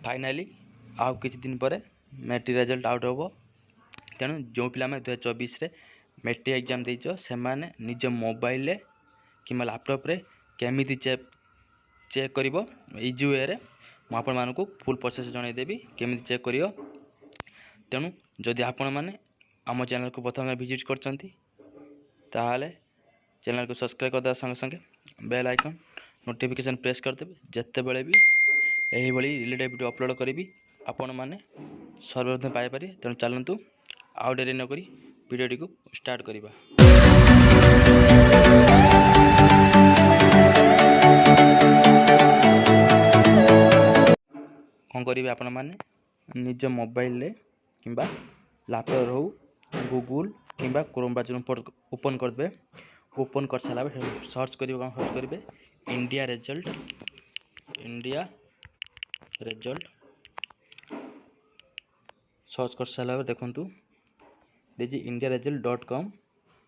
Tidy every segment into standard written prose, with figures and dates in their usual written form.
Finally आउ किछि दिन पर मैट्रिक रिजल्ट आउट होबो। तेणु जो पिला 2024 रे मैट्रिक एग्जाम देइछ सेमाने निज मोबाइल रे कि लैपटॉप रे केमिति चेक करिवो इजी वे रे मु आपण मानकु फुल प्रोसेस जणाई देबी केमिति चेक करियो। तेणु जदि आपण माने आम चैनल को प्रथम विजिट करचंती ताहाले चैनल को सब्सक्राइब कर दे संगे संगे बेल आइकन नोटिफिकेशन प्रेस कर देबे। जत्ते बेले भी एही भली रिलेटेड वीडियो अपलोड करी आपण माने सर्वप्रथम पाई पारे। तेणु चलंतु आउ डेरी न करी वीडियो को स्टार्ट करिबा। कौन करेंगे आपण मैंने निज मोबाइल रे किंबा लैपटॉप हो गूगल किंबा क्रोम ब्राउज़र ओपन करदे। ओपन कर सारा सर्च करेंगे कौन सर्च करेंगे इंडिया रिजल्ट सर्च कर सारा देखु देखिए indiaresult.com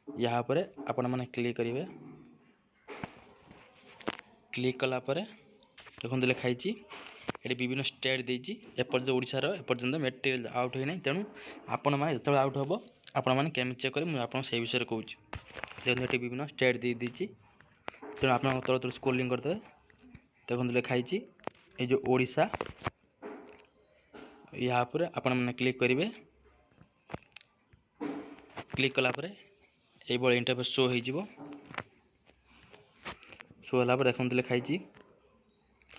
यहाँ पर आपण मैंने क्लिक करेंगे। क्लिक कलापर देखो लिखाई ये विभिन्न स्टेट देती एपर्यंत ओडिशार एपर्यंत मैट्रिक आउट होना। तेणु आपण मैंने जो आउट हम आपण मैंने केमी चेक करें मुझे से विषय कहूँ। देखो ये विभिन्न स्टेट दे देती तेणु आप तल तल स्क्रोलिंग करदे देखो लिखाई ये जो ओडिशा यहाँ पर आपण मैंने क्लिक करेंगे। क्लिक कलापर ये इंटरफेस शो हो शो है देखो लिखाई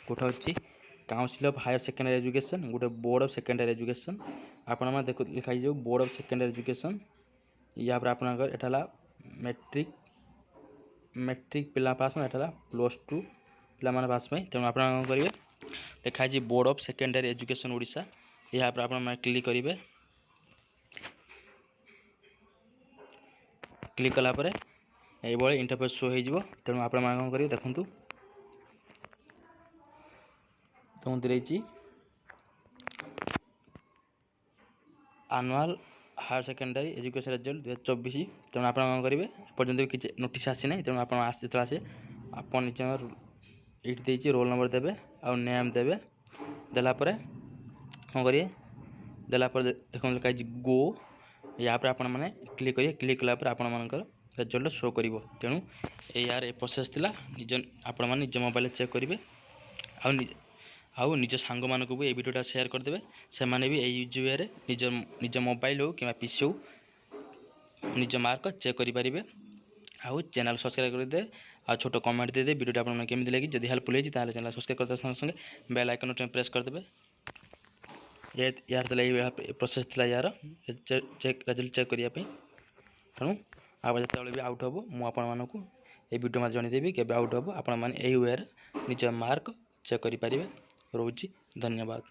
गोटे अच्छी council of higher secondary education गोटे बोर्ड ऑफ सेकेंडरी एजुकेशन आपण मैंने देख लिखाई बोर्ड ऑफ सेकेंडरी एजुकेशन यहाँ पर आपनकर एटा मैट्रिक पिला पास एटा +2 पिला माने पास में। तेणु आप करेंगे लिखाई board of secondary education Odisha यहाँ पर आप क्लिक करेंगे। क्लिक कलापर ये इंटरफेस शो हो तेणु आप करेंगे देखूँ तुम रही annual higher secondary education result 2024। तेणु आप करेंगे एपर्तंत भी किसी नोटिस आसी ना। तेणु आप आसे आप निज ये रोल नंबर देवे आ नेम देवे देलापर कौन करेंगे देलापर देखो लिखा गो यहाँ पर आपण मैंने क्लिक करेंगे। क्लिक कलापर आपर रिजल्ट शो कर। तेणु यार ए प्रोसेस थिला निज आपण मैंने निज मोबाइल चेक करेंगे आउ निज सांग मानक भी ये वीडियोटा शेयर करदे से माने भी यूज वे निज मोबाइल हो कि पीसी हो निज मार्क चेक करेंगे। आउ चैनल सब्सक्राइब करदे आ छोट कमेंट दे वीडियो आपको केमती लगी जब हेल्पफुल होती चैनल सब्सक्राइब करदे संगे संगे बेल आइकन प्रेस करदे। यार प्रोसेस था यार चेक रिजल्ट चेक करने। तेणु आप जो भी आउट हम मुझे ये वीडियो मैं जनईदेवी के आउट हम आपण मैंने यही वे निज मार्क चेक करें। रोची धन्यवाद।